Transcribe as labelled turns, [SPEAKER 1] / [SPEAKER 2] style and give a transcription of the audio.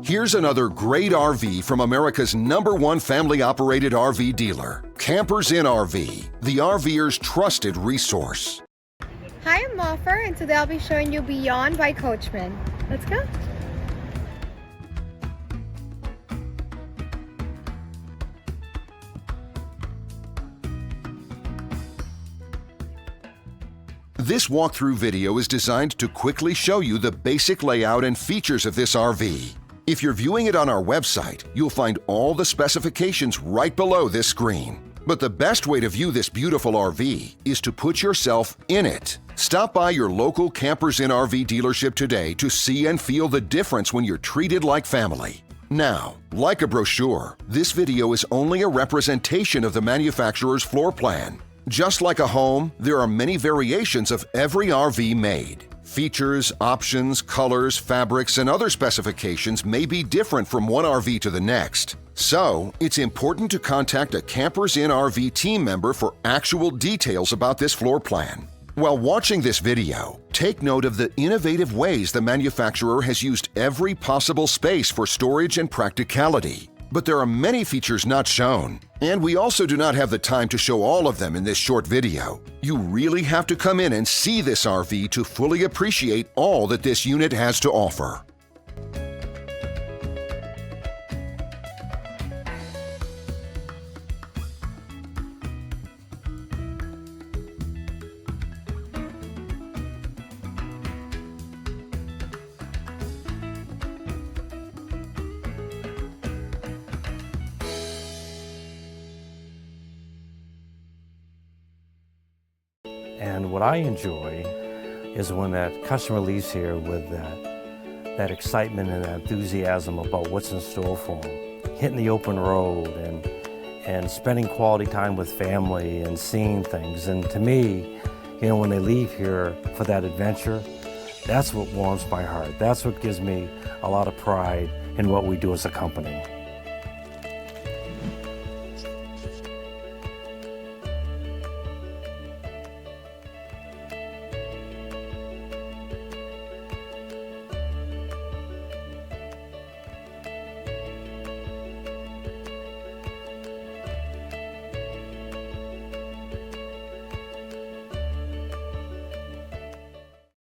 [SPEAKER 1] Here's another great RV from America's #1 family-operated RV dealer, Campers in RV, the RVer's trusted resource.
[SPEAKER 2] Hi, I'm Offer, and today I'll be showing you Beyond by Coachmen. Let's go.
[SPEAKER 1] This walkthrough video is designed to quickly show you the basic layout and features of this RV. If you're viewing it on our website, you'll find all the specifications right below this screen. But the best way to view this beautiful RV is to put yourself in it. Stop by your local Campers in RV dealership today to see and feel the difference when you're treated like family. Now, like a brochure, this video is only a representation of the manufacturer's floor plan. Just like a home, there are many variations of every RV made. Features, options, colors, fabrics, and other specifications may be different from one RV to the next. So, it's important to contact a Campers in RV team member for actual details about this floor plan. While watching this video, take note of the innovative ways the manufacturer has used every possible space for storage and practicality. But there are many features not shown, and we also do not have the time to show all of them in this short video. You really have to come in and see this RV to fully appreciate all that this unit has to offer.
[SPEAKER 3] And what I enjoy is when that customer leaves here with that excitement and that enthusiasm about what's in store for them. Hitting the open road and spending quality time with family and seeing things. And to me, you know, when they leave here for that adventure, that's what warms my heart. That's what gives me a lot of pride in what we do as a company.